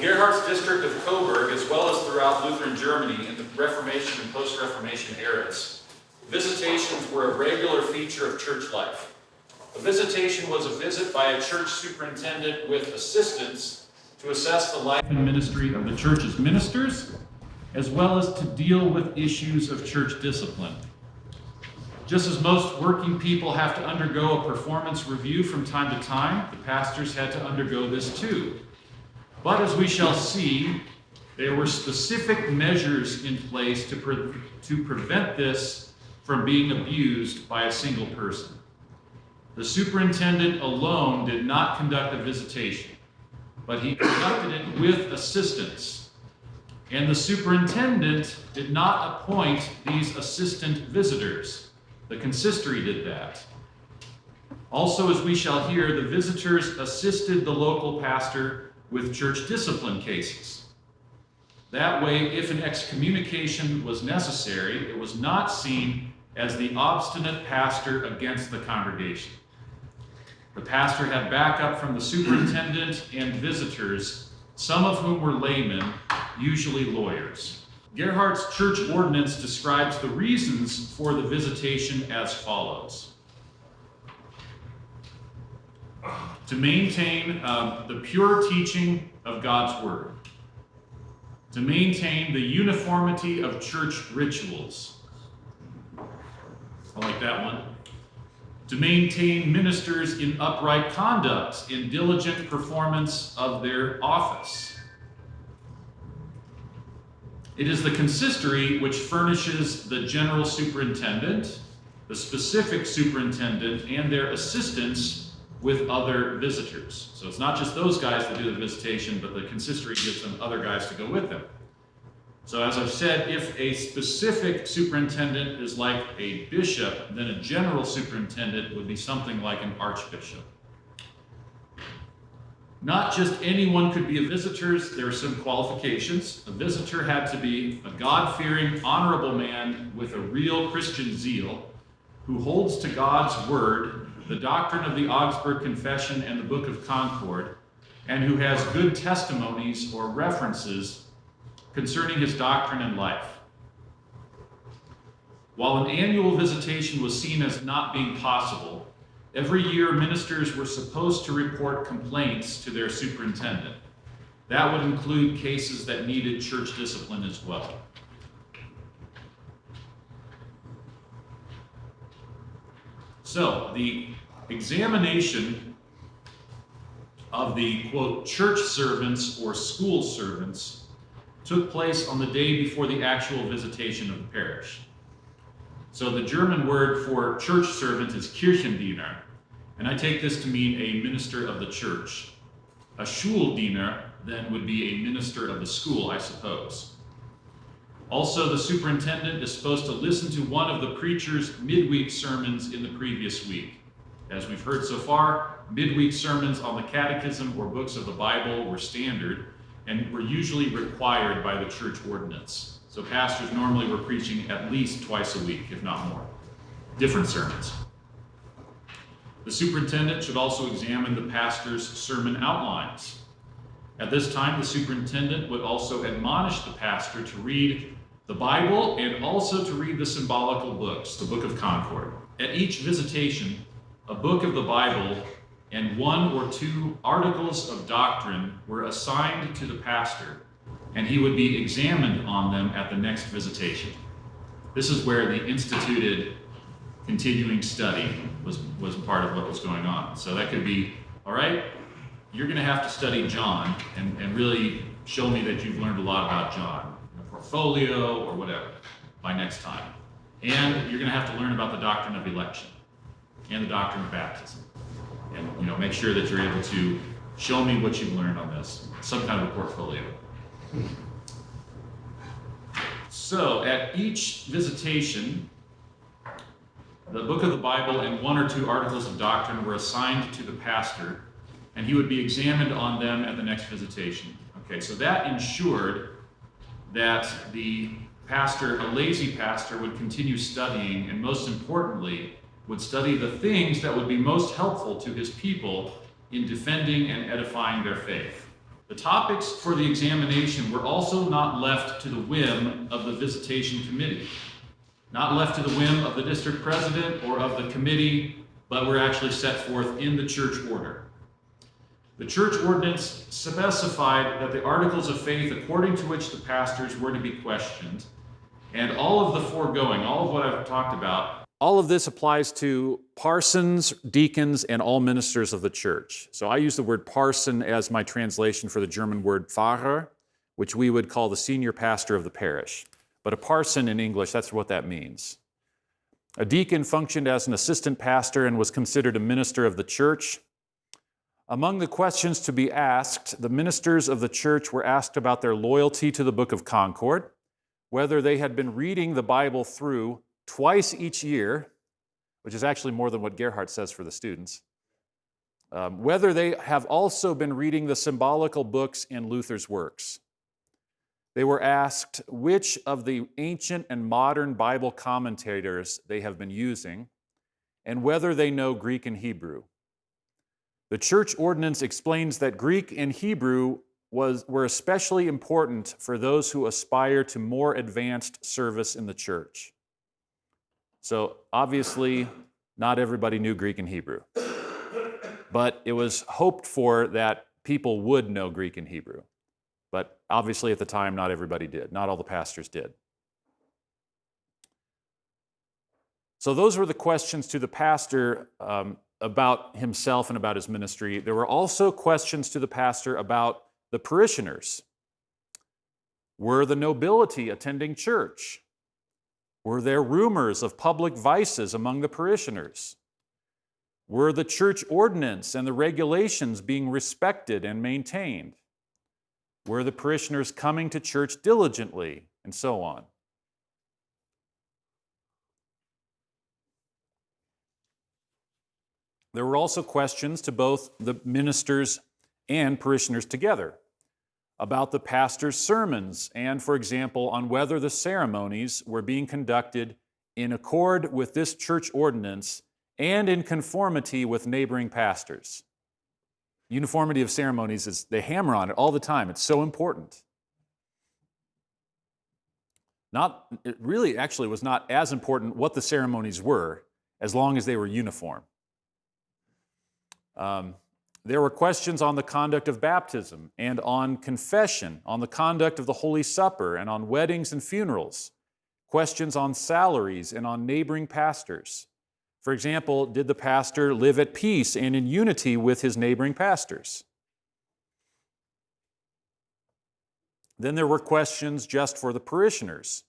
Gerhard's district of Coburg, as well as throughout Lutheran Germany in the Reformation and post-Reformation eras, visitations were a regular feature of church life. A visitation was a visit by a church superintendent with assistants to assess the life and ministry of the church's ministers, as well as to deal with issues of church discipline. Just as most working people have to undergo a performance review from time to time, the pastors had to undergo this too. But as we shall see, there were specific measures in place to prevent this from being abused by a single person. The superintendent alone did not conduct a visitation, but he conducted it with assistants. And the superintendent did not appoint these assistant visitors. The consistory did that. Also, as we shall hear, the visitors assisted the local pastor with church discipline cases. That way, if an excommunication was necessary, it was not seen as the obstinate pastor against the congregation. The pastor had backup from the superintendent and visitors, some of whom were laymen, usually lawyers. Gerhard's church ordinance describes the reasons for the visitation as follows. To maintain the pure teaching of God's Word. To maintain the uniformity of church rituals. I like that one. To maintain ministers in upright conduct, in diligent performance of their office. It is the consistory which furnishes the general superintendent, the specific superintendent, and their assistants with other visitors. So it's not just those guys that do the visitation, but the consistory gives them other guys to go with them. So as I've said, if a specific superintendent is like a bishop, then a general superintendent would be something like an archbishop. Not just anyone could be a visitor. There are some qualifications. A visitor had to be a God-fearing, honorable man with a real Christian zeal, who holds to God's word, the doctrine of the Augsburg Confession and the Book of Concord, and who has good testimonies or references concerning his doctrine and life. While an annual visitation was seen as not being possible, every year ministers were supposed to report complaints to their superintendent. That would include cases that needed church discipline as well. So, the examination of the, quote, church servants or school servants took place on the day before the actual visitation of the parish. So the German word for church servant is Kirchendiener, and I take this to mean a minister of the church. A Schuldiener then would be a minister of the school, I suppose. Also, the superintendent is supposed to listen to one of the preacher's midweek sermons in the previous week. As we've heard so far, midweek sermons on the catechism or books of the Bible were standard and were usually required by the church ordinance. So pastors normally were preaching at least twice a week, if not more. Different sermons. The superintendent should also examine the pastor's sermon outlines. At this time, the superintendent would also admonish the pastor to read the Bible and also to read the symbolical books, the Book of Concord. At each visitation, a book of the Bible and one or two articles of doctrine were assigned to the pastor, and he would be examined on them at the next visitation. This is where the instituted continuing study was part of what was going on. So that could be, all right, you're going to have to study John and really show me that you've learned a lot about John, a portfolio or whatever, by next time. And you're going to have to learn about the doctrine of election and the doctrine of baptism. And make sure that you're able to show me what you've learned on this, some kind of a portfolio. So at each visitation, the book of the Bible and one or two articles of doctrine were assigned to the pastor, and he would be examined on them at the next visitation. Okay, so that ensured that the pastor, a lazy pastor, would continue studying, and most importantly, would study the things that would be most helpful to his people in defending and edifying their faith. The topics for the examination were also not left to the whim of the Visitation Committee, not left to the whim of the district president or of the committee, but were actually set forth in the church order. The church ordinance specified that the articles of faith according to which the pastors were to be questioned, and all of the foregoing, all of what I've talked about, all of this applies to parsons, deacons, and all ministers of the church. So I use the word parson as my translation for the German word Pfarrer, which we would call the senior pastor of the parish. But a parson in English, that's what that means. A deacon functioned as an assistant pastor and was considered a minister of the church. Among the questions to be asked, the ministers of the church were asked about their loyalty to the Book of Concord, whether they had been reading the Bible through twice each year, which is actually more than what Gerhard says for the students, whether they have also been reading the symbolical books in Luther's works. They were asked which of the ancient and modern Bible commentators they have been using, and whether they know Greek and Hebrew. The church ordinance explains that Greek and Hebrew were especially important for those who aspire to more advanced service in the church. So obviously, not everybody knew Greek and Hebrew, but it was hoped for that people would know Greek and Hebrew. But obviously at the time, not everybody did. Not all the pastors did. So those were the questions to the pastor about himself and about his ministry. There were also questions to the pastor about the parishioners. Were the nobility attending church? Were there rumors of public vices among the parishioners? Were the church ordinance and the regulations being respected and maintained? Were the parishioners coming to church diligently? And so on. There were also questions to both the ministers and parishioners together about the pastor's sermons and, for example, on whether the ceremonies were being conducted in accord with this church ordinance and in conformity with neighboring pastors. Uniformity of ceremonies is, they hammer on it all the time. It's so important. It really actually was not as important what the ceremonies were as long as they were uniform. There were questions on the conduct of baptism and on confession, on the conduct of the Holy Supper and on weddings and funerals, questions on salaries and on neighboring pastors. For example, did the pastor live at peace and in unity with his neighboring pastors? Then there were questions just for the parishioners.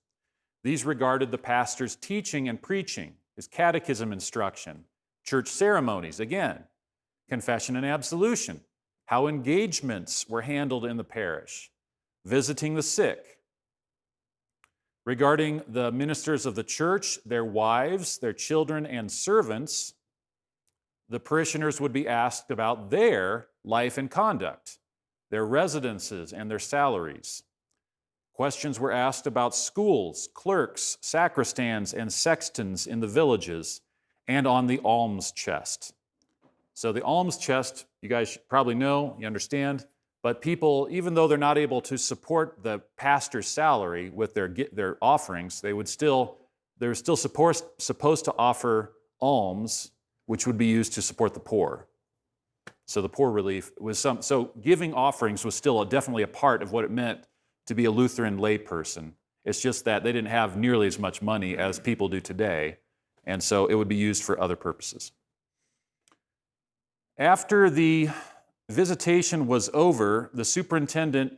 These regarded the pastor's teaching and preaching, his catechism instruction, church ceremonies, again, confession and absolution, how engagements were handled in the parish, visiting the sick. Regarding the ministers of the church, their wives, their children, and servants, the parishioners would be asked about their life and conduct, their residences, and their salaries. Questions were asked about schools, clerks, sacristans, and sextons in the villages, and on the alms chest. So the alms chest, you guys probably know, you understand, but people, even though they're not able to support the pastor's salary with their offerings, they're still supposed to offer alms, which would be used to support the poor. So the poor relief was so giving offerings was still definitely a part of what it meant to be a Lutheran layperson. It's just that they didn't have nearly as much money as people do today, and so it would be used for other purposes. After the visitation was over, the superintendent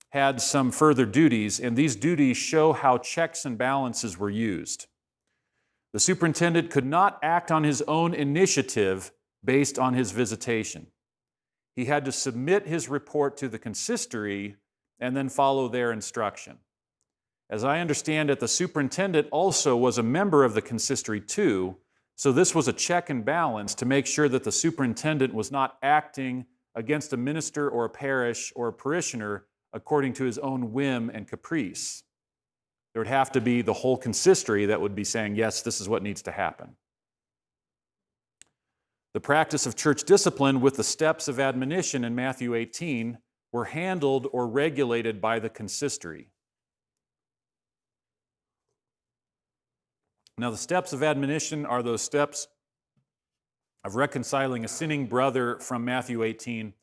had some further duties, and these duties show how checks and balances were used. The superintendent could not act on his own initiative based on his visitation. He had to submit his report to the consistory and then follow their instruction. As I understand it, the superintendent also was a member of the consistory too, so this was a check and balance to make sure that the superintendent was not acting against a minister or a parish or a parishioner according to his own whim and caprice. There would have to be the whole consistory that would be saying, yes, this is what needs to happen. The practice of church discipline with the steps of admonition in Matthew 18 were handled or regulated by the consistory. Now, the steps of admonition are those steps of reconciling a sinning brother from Matthew 18.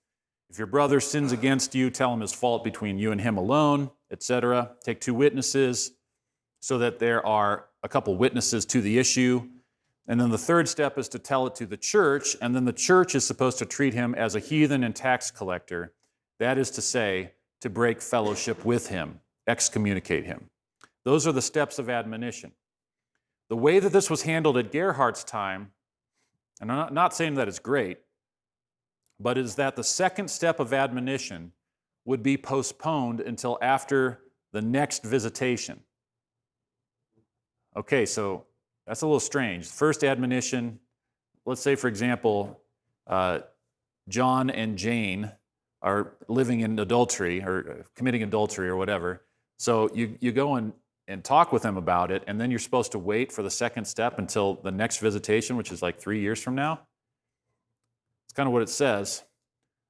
If your brother sins against you, tell him his fault between you and him alone, etc. Take 2 witnesses so that there are a couple witnesses to the issue. And then the third step is to tell it to the church, and then the church is supposed to treat him as a heathen and tax collector. That is to say, to break fellowship with him, excommunicate him. Those are the steps of admonition. The way that this was handled at Gerhard's time, and I'm not saying that it's great, but is that the second step of admonition would be postponed until after the next visitation. Okay, so that's a little strange. First admonition, let's say, for example, John and Jane are living in adultery or committing adultery or whatever. So you go and talk with them about it, and then you're supposed to wait for the second step until the next visitation, which is like 3 years from now. It's kind of what it says.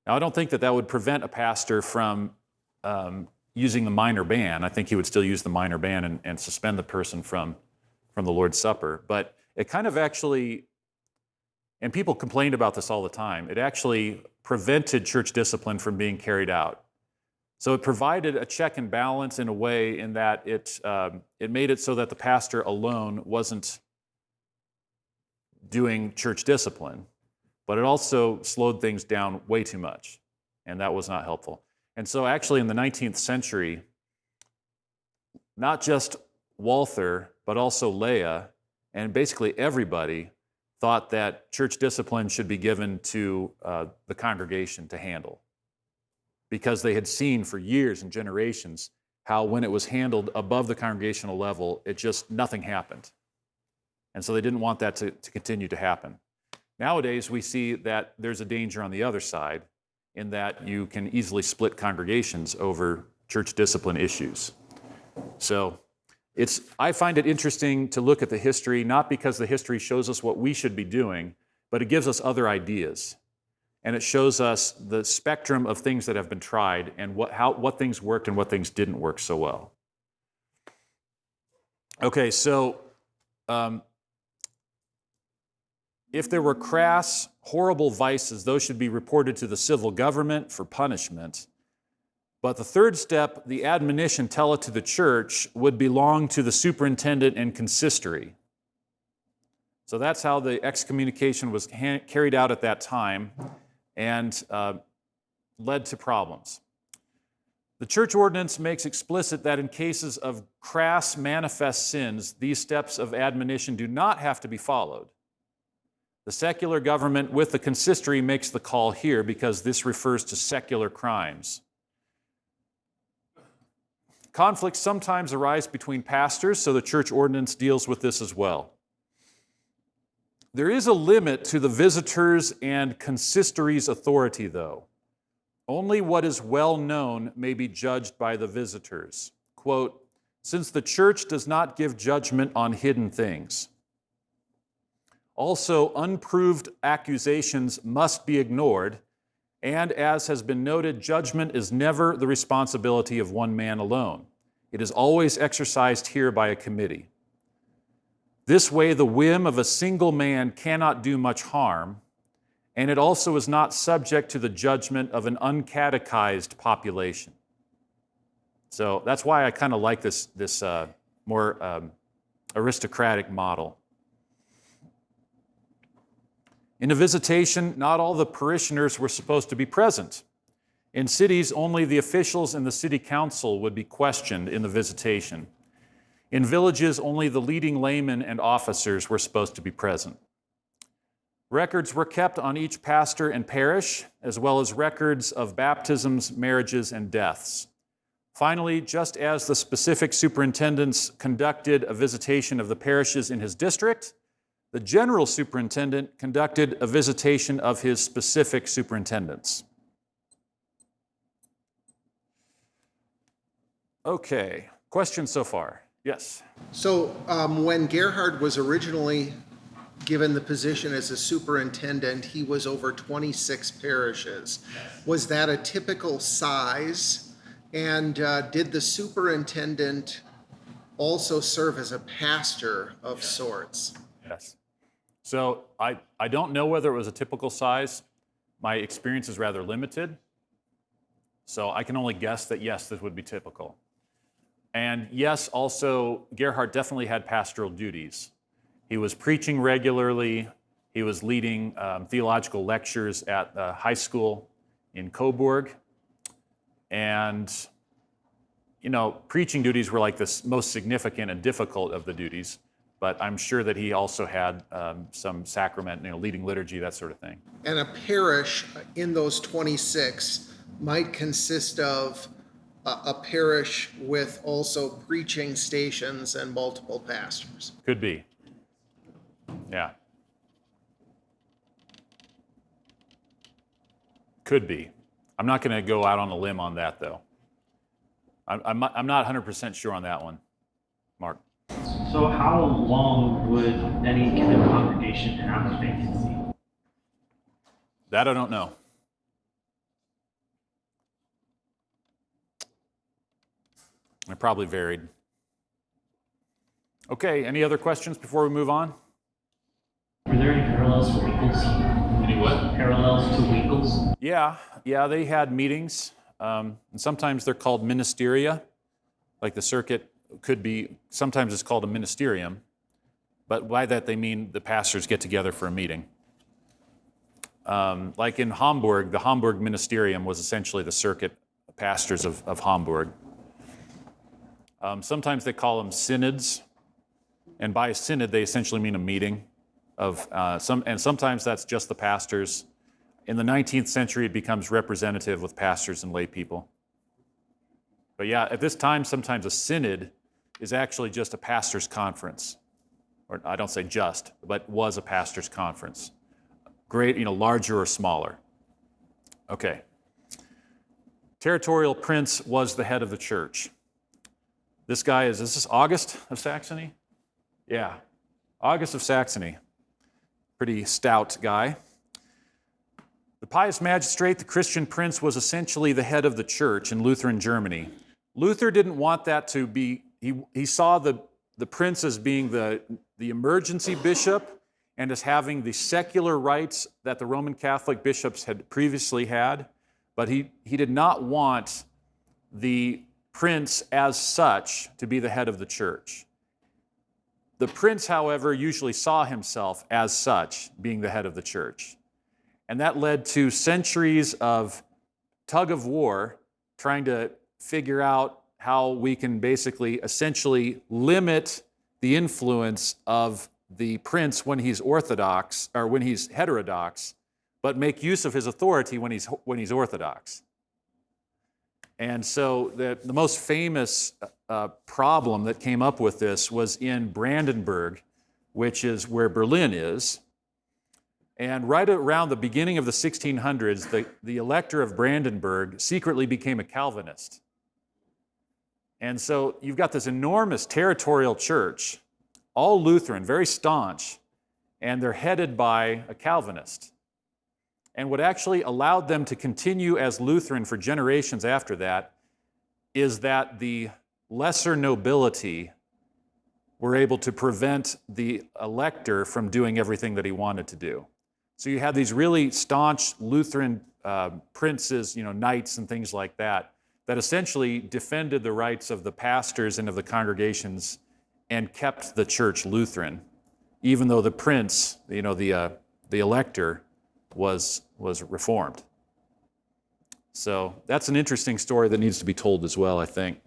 Now, I don't think that that would prevent a pastor from using the minor ban. I think he would still use the minor ban and suspend the person from the Lord's Supper. But it kind of actually, and people complained about this all the time, it actually prevented church discipline from being carried out. So it provided a check and balance in a way in that it made it so that the pastor alone wasn't doing church discipline, but it also slowed things down way too much, and that was not helpful. And so actually in the 19th century, not just Walther, but also Leah, and basically everybody thought that church discipline should be given to the congregation to handle, because they had seen for years and generations how when it was handled above the congregational level, nothing happened. And so they didn't want that to continue to happen. Nowadays, we see that there's a danger on the other side in that you can easily split congregations over church discipline issues. So I find it interesting to look at the history, not because the history shows us what we should be doing, but it gives us other ideas. And it shows us the spectrum of things that have been tried and what things worked and what things didn't work so well. Okay, so if there were crass, horrible vices, those should be reported to the civil government for punishment. But the third step, the admonition, tell it to the church, would belong to the superintendent and consistory. So that's how the excommunication was carried out at that time, and led to problems. The church ordinance makes explicit that in cases of crass manifest sins, these steps of admonition do not have to be followed. The secular government with the consistory makes the call here because this refers to secular crimes. Conflicts sometimes arise between pastors, so the church ordinance deals with this as well. There is a limit to the visitors' and consistory's authority, though. Only what is well known may be judged by the visitors. Quote, since the church does not give judgment on hidden things. Also, unproved accusations must be ignored, and as has been noted, judgment is never the responsibility of one man alone. It is always exercised here by a committee. This way, the whim of a single man cannot do much harm, and it also is not subject to the judgment of an uncatechized population. So that's why I kind of like this more aristocratic model. In a visitation, not all the parishioners were supposed to be present. In cities, only the officials and the city council would be questioned in the visitation. In villages, only the leading laymen and officers were supposed to be present. Records were kept on each pastor and parish, as well as records of baptisms, marriages, and deaths. Finally, just as the specific superintendents conducted a visitation of the parishes in his district, the general superintendent conducted a visitation of his specific superintendents. Okay, questions so far? Yes? So when Gerhard was originally given the position as a superintendent, he was over 26 parishes. Was that a typical size? And did the superintendent also serve as a pastor of sorts? Yes. So I don't know whether it was a typical size. My experience is rather limited. So I can only guess that, yes, this would be typical. And yes, also, Gerhard definitely had pastoral duties. He was preaching regularly. He was leading theological lectures at the high school in Coburg. And, you know, preaching duties were like the most significant and difficult of the duties. But I'm sure that he also had some sacrament, you know, leading liturgy, that sort of thing. And a parish in those 26 might consist of a parish with also preaching stations and multiple pastors. Could be. Yeah. Could be. I'm not going to go out on a limb on that, though. I'm not 100% sure on that one, Mark. So how long would any given congregation have a vacancy? That I don't know. It probably varied. Okay, any other questions before we move on? Were there any parallels to Winkles? Any what? Parallels to Winkles? Yeah, they had meetings, and sometimes they're called ministeria, like the circuit could be, sometimes it's called a ministerium, but by that they mean the pastors get together for a meeting. Like in Hamburg, the Hamburg ministerium was essentially the circuit pastors of Hamburg. Sometimes they call them synods, and by a synod they essentially mean a meeting of and sometimes that's just the pastors. In the 19th century, it becomes representative with pastors and lay people. But yeah, at this time, sometimes a synod is actually just a pastor's conference. Or I don't say just, but was a pastor's conference. Great, larger or smaller. Okay. Territorial prince was the head of the church. This guy is this August of Saxony? Yeah, August of Saxony. Pretty stout guy. The pious magistrate, the Christian prince, was essentially the head of the church in Lutheran Germany. Luther didn't want that to be, he saw the prince as being the emergency bishop and as having the secular rights that the Roman Catholic bishops had previously had, but he did not want the prince as such to be the head of the church. The prince, however, usually saw himself as such, being the head of the church. And that led to centuries of tug of war, trying to figure out how we can basically essentially limit the influence of the prince when he's orthodox, or when he's heterodox, but make use of his authority when he's orthodox. And so the most famous problem that came up with this was in Brandenburg, which is where Berlin is. And right around the beginning of the 1600s, the elector of Brandenburg secretly became a Calvinist. And so you've got this enormous territorial church, all Lutheran, very staunch, and they're headed by a Calvinist. And what actually allowed them to continue as Lutheran for generations after that is that the lesser nobility were able to prevent the elector from doing everything that he wanted to do. So you had these really staunch Lutheran princes, knights and things like that, that essentially defended the rights of the pastors and of the congregations and kept the church Lutheran, even though the prince, the elector, was reformed. So that's an interesting story that needs to be told as well, I think.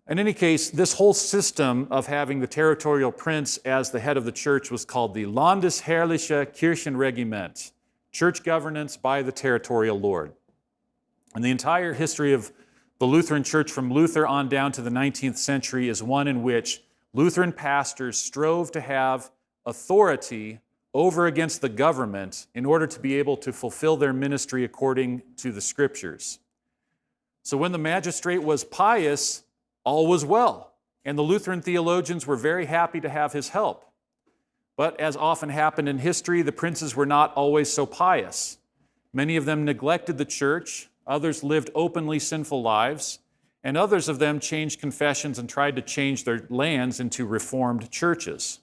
In any case, this whole system of having the territorial prince as the head of the church was called the Landesherrliche Kirchenregiment, church governance by the territorial lord. And the entire history of the Lutheran Church from Luther on down to the 19th century is one in which Lutheran pastors strove to have authority over against the government in order to be able to fulfill their ministry according to the scriptures. So when the magistrate was pious, all was well, and the Lutheran theologians were very happy to have his help. But as often happened in history, the princes were not always so pious. Many of them neglected the church, others lived openly sinful lives, and others of them changed confessions and tried to change their lands into reformed churches.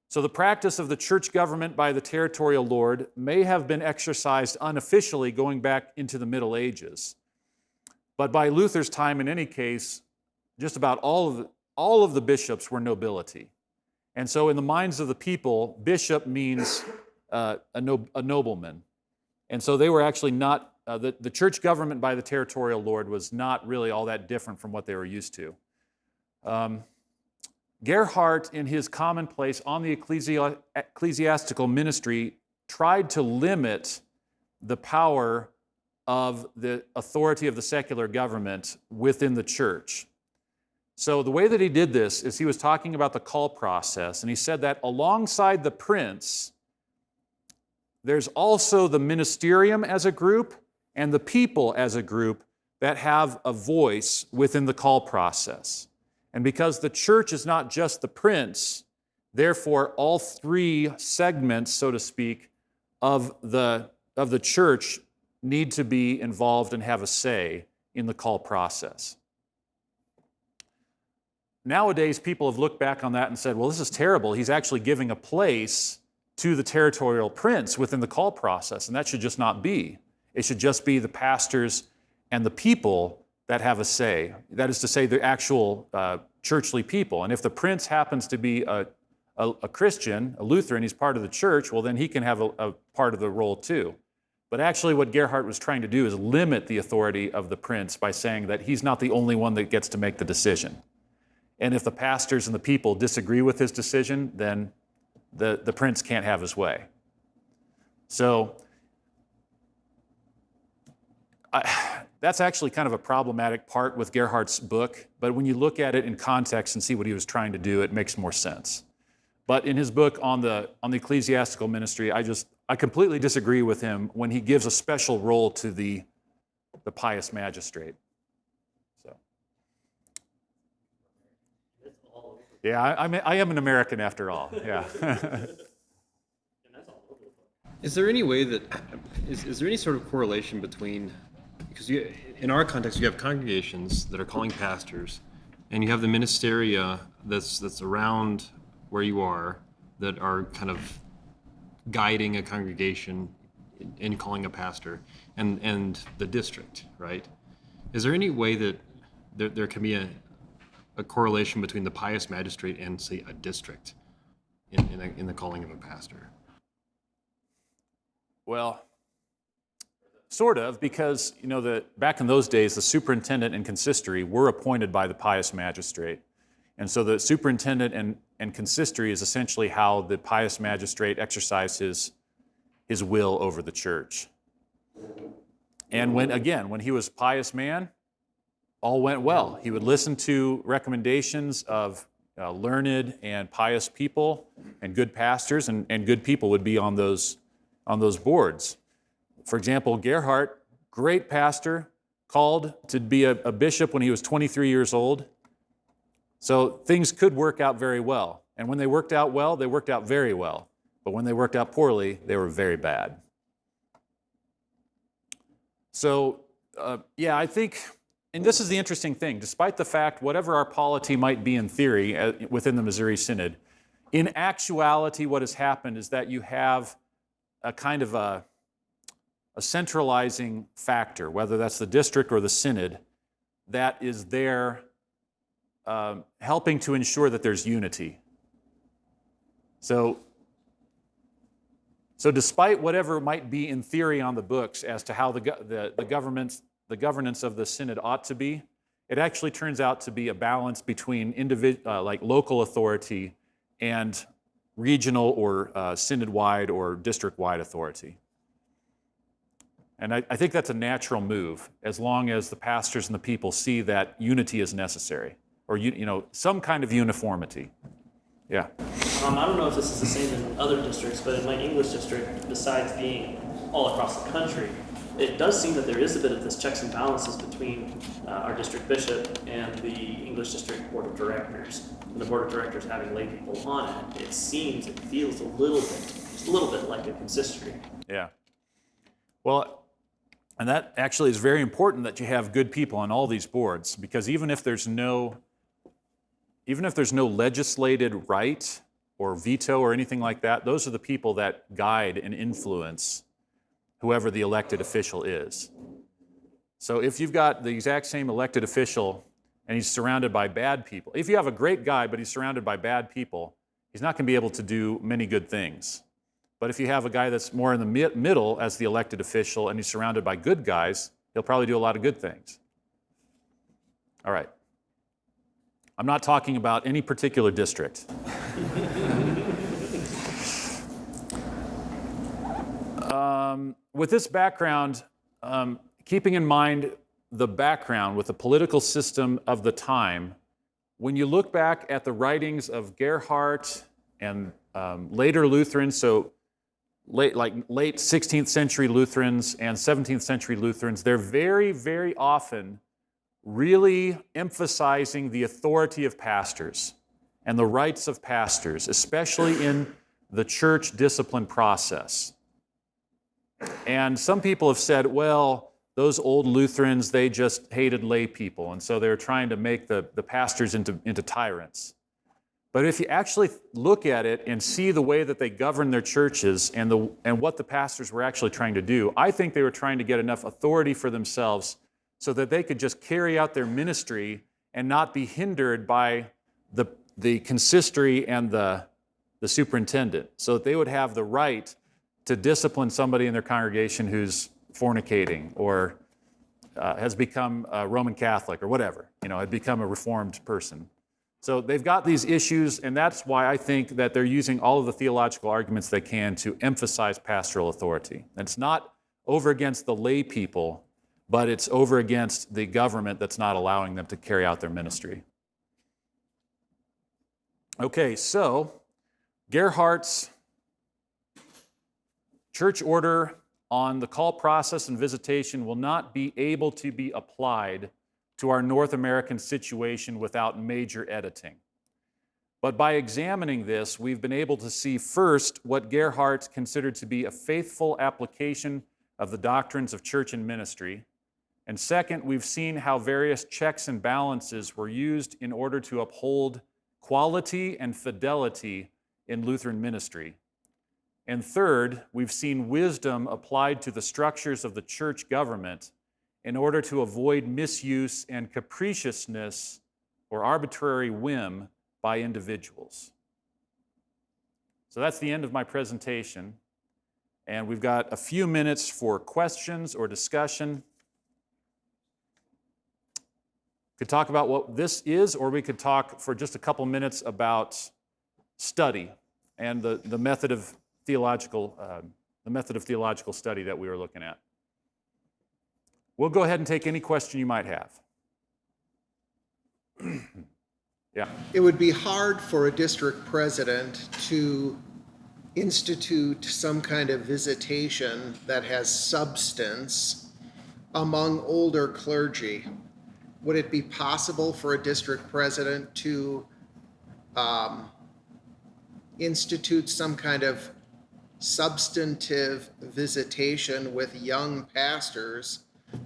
So the practice of the church government by the territorial lord may have been exercised unofficially going back into the Middle Ages. But by Luther's time, in any case, just about all of the bishops were nobility. And so in the minds of the people, bishop means a nobleman. And so they were actually not, the church government by the territorial lord was not really all that different from what they were used to. Gerhard, in his commonplace on the ecclesiastical ministry, tried to limit the power of the authority of the secular government within the church. So the way that he did this is he was talking about the call process, and he said that alongside the prince, there's also the ministerium as a group and the people as a group that have a voice within the call process. And because the church is not just the prince, therefore all three segments, so to speak, of the church need to be involved and have a say in the call process. Nowadays, people have looked back on that and said, well, this is terrible. He's actually giving a place to the territorial prince within the call process, and that should just not be. It should just be the pastors and the people that have a say. That is to say, the actual churchly people. And if the prince happens to be a Christian, a Lutheran, he's part of the church, well, then he can have a part of the role too. But actually what Gerhard was trying to do is limit the authority of the prince by saying that he's not the only one that gets to make the decision. And if the pastors and the people disagree with his decision, then the prince can't have his way. So that's actually kind of a problematic part with Gerhard's book, but when you look at it in context and see what he was trying to do, it makes more sense. But in his book on the ecclesiastical ministry, I completely disagree with him when he gives a special role to the pious magistrate. So, yeah, I am an American after all. Yeah. Is there any way that is there any sort of correlation between, because in our context you have congregations that are calling pastors, and you have the ministeria that's around where you are that are kind of guiding a congregation in calling a pastor, and the district, right? Is there any way that there can be a correlation between the pious magistrate and, say, a district in the calling of a pastor? Well, sort of, because back in those days, the superintendent and consistory were appointed by the pious magistrate. And so the superintendent and consistory is essentially how the pious magistrate exercised his will over the church. And when he was pious man, all went well. He would listen to recommendations of learned and pious people and good pastors, and good people would be on those boards. For example, Gerhard, great pastor, called to be a bishop when he was 23 years old. So things could work out very well. And when they worked out well, they worked out very well. But when they worked out poorly, they were very bad. So, I think, and this is the interesting thing, despite the fact, whatever our polity might be in theory within the Missouri Synod, in actuality, what has happened is that you have a kind of a centralizing factor, whether that's the district or the synod, that is there helping to ensure that there's unity. So despite whatever might be in theory on the books as to how the governance of the synod ought to be, it actually turns out to be a balance between local authority and regional or synod-wide or district-wide authority. And I think that's a natural move, as long as the pastors and the people see that unity is necessary, or some kind of uniformity. Yeah. I don't know if this is the same in other districts, but in my English district, besides being all across the country, it does seem that there is a bit of this checks and balances between our district bishop and the English district board of directors. And the board of directors having lay people on it, it feels a little bit, just a little bit like a consistory. Yeah. Well, and that actually is very important that you have good people on all these boards, because even if there's no legislated right or veto or anything like that, those are the people that guide and influence whoever the elected official is. So if you've got the exact same elected official and he's surrounded by bad people, if you have a great guy but he's surrounded by bad people, he's not going to be able to do many good things. But if you have a guy that's more in the middle as the elected official and he's surrounded by good guys, he'll probably do a lot of good things. All right. I'm not talking about any particular district. With this background, keeping in mind the background with the political system of the time, when you look back at the writings of Gerhard and later Lutherans, so late 16th century Lutherans and 17th century Lutherans, they're very, very often really emphasizing the authority of pastors and the rights of pastors, especially in the church discipline process. And some people have said, well, those old Lutherans, they just hated lay people, and so they're trying to make the pastors into tyrants. But if you actually look at it and see the way that they govern their churches and what the pastors were actually trying to do, I think they were trying to get enough authority for themselves so that they could just carry out their ministry and not be hindered by the consistory and the superintendent, so that they would have the right to discipline somebody in their congregation who's fornicating or has become a Roman Catholic or whatever, had become a Reformed person. So they've got these issues, and that's why I think that they're using all of the theological arguments they can to emphasize pastoral authority. And it's not over against the lay people, but it's over against the government that's not allowing them to carry out their ministry. Okay, so Gerhard's church order on the call process and visitation will not be able to be applied to our North American situation without major editing. But by examining this, we've been able to see first what Gerhard considered to be a faithful application of the doctrines of church and ministry. And second, we've seen how various checks and balances were used in order to uphold quality and fidelity in Lutheran ministry. And third, we've seen wisdom applied to the structures of the church government in order to avoid misuse and capriciousness or arbitrary whim by individuals. So that's the end of my presentation. And we've got a few minutes for questions or discussion. We could talk about what this is, or we could talk for just a couple minutes about study and the method of theological study that we were looking at. We'll go ahead and take any question you might have. Yeah. It would be hard for a district president to institute some kind of visitation that has substance among older clergy. Would it be possible for a district president to institute some kind of substantive visitation with young pastors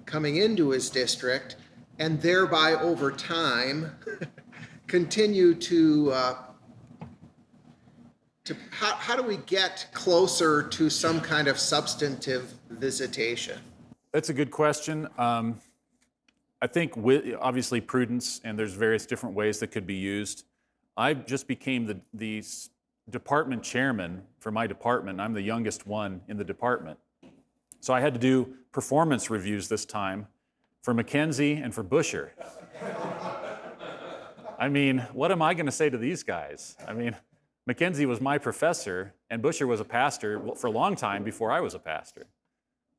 coming into his district, and thereby over time continue to how do we get closer to some kind of substantive visitation? That's a good question. I think obviously prudence, and there's various different ways that could be used. I just became the department chairman for my department. I'm the youngest one in the department. So I had to do performance reviews this time for Mackenzie and for Busher. I mean, what am I going to say to these guys? I mean, Mackenzie was my professor, and Busher was a pastor for a long time before I was a pastor.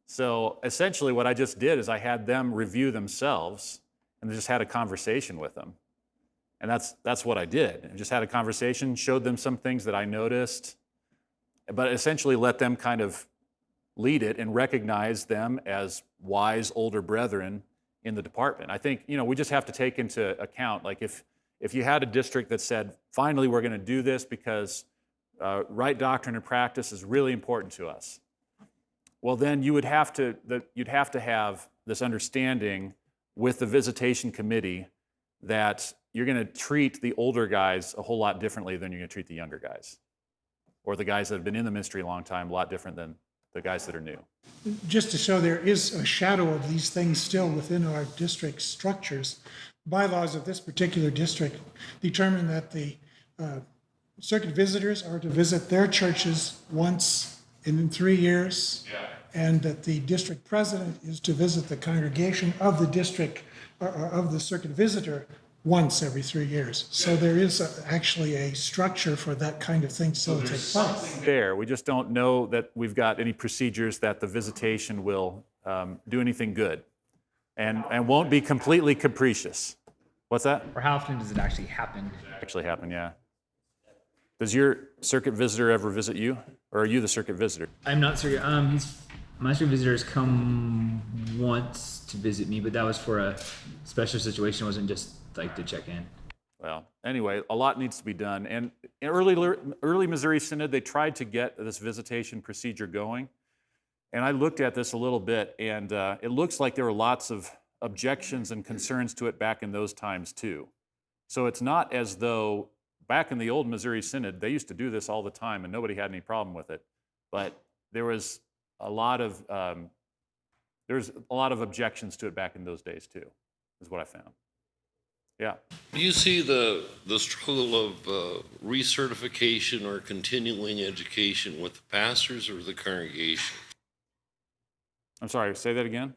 So essentially what I just did is I had them review themselves and just had a conversation with them. And that's what I did. I just had a conversation, showed them some things that I noticed, but essentially let them kind of lead it and recognize them as wise older brethren in the department. I think, we just have to take into account, like if you had a district that said, finally, we're going to do this because right doctrine and practice is really important to us. Well, then you'd have to have this understanding with the visitation committee that you're going to treat the older guys a whole lot differently than you're going to treat the younger guys, or the guys that have been in the ministry a long time a lot different than the guys that are new. Just to show there is a shadow of these things still within our district structures, bylaws of this particular district determine that the circuit visitors are to visit their churches once in 3 years, and that the district president is to visit the congregation of the district, or of the circuit visitor, once every 3 years. So there is actually a structure for that kind of thing still to take place. There, we just don't know that we've got any procedures that the visitation will do anything good and won't be completely capricious. What's that? Or how often does it actually happen? Actually happen, yeah. Does your circuit visitor ever visit you, or are you the circuit visitor? I'm not sure. My circuit visitors come once to visit me, but that was for a special situation. It wasn't just like to check in. Well, anyway, a lot needs to be done. And in early Missouri Synod, they tried to get this visitation procedure going. And I looked at this a little bit, and it looks like there were lots of objections and concerns to it back in those times too. So it's not as though back in the old Missouri Synod, they used to do this all the time and nobody had any problem with it. But there was a lot of objections to it back in those days too, is what I found. Yeah. Do you see the struggle of recertification or continuing education with the pastors or the congregation? I'm sorry, say that again?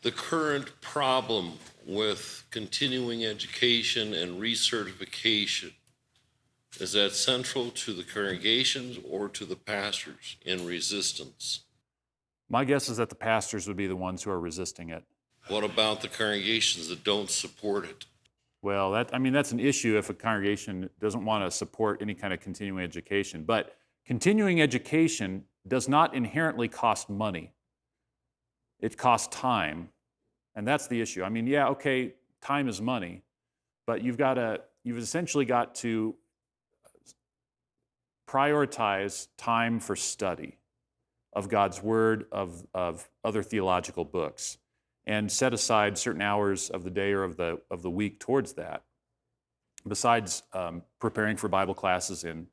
The current problem with continuing education and recertification, is that central to the congregations or to the pastors in resistance? My guess is that the pastors would be the ones who are resisting it. What about the congregations that don't support it? Well, that's an issue if a congregation doesn't want to support any kind of continuing education. But continuing education does not inherently cost money. It costs time, and that's the issue. Time is money, but you've essentially got to prioritize time for study of God's Word, of other theological books, and set aside certain hours of the day or of the week towards that, besides preparing for Bible classes and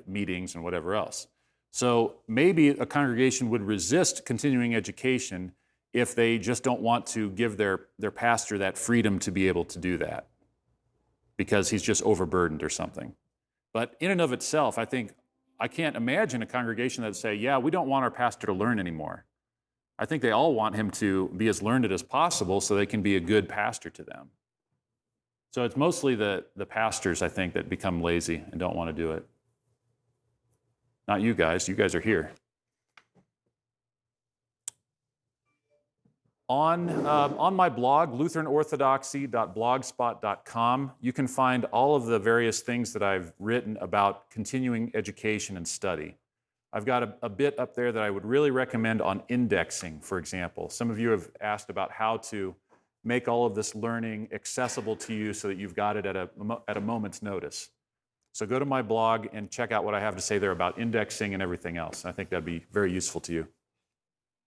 meetings and whatever else. So maybe a congregation would resist continuing education if they just don't want to give their pastor that freedom to be able to do that because he's just overburdened or something. But in and of itself, I can't imagine a congregation that would say, yeah, we don't want our pastor to learn anymore. I think they all want him to be as learned as possible so they can be a good pastor to them. So it's mostly the pastors, I think, that become lazy and don't want to do it. Not you guys. You guys are here. On my blog, lutheranorthodoxy.blogspot.com, you can find all of the various things that I've written about continuing education and study. I've got a bit up there that I would really recommend on indexing, for example. Some of you have asked about how to make all of this learning accessible to you so that you've got it at a moment's notice. So go to my blog and check out what I have to say there about indexing and everything else. I think that'd be very useful to you.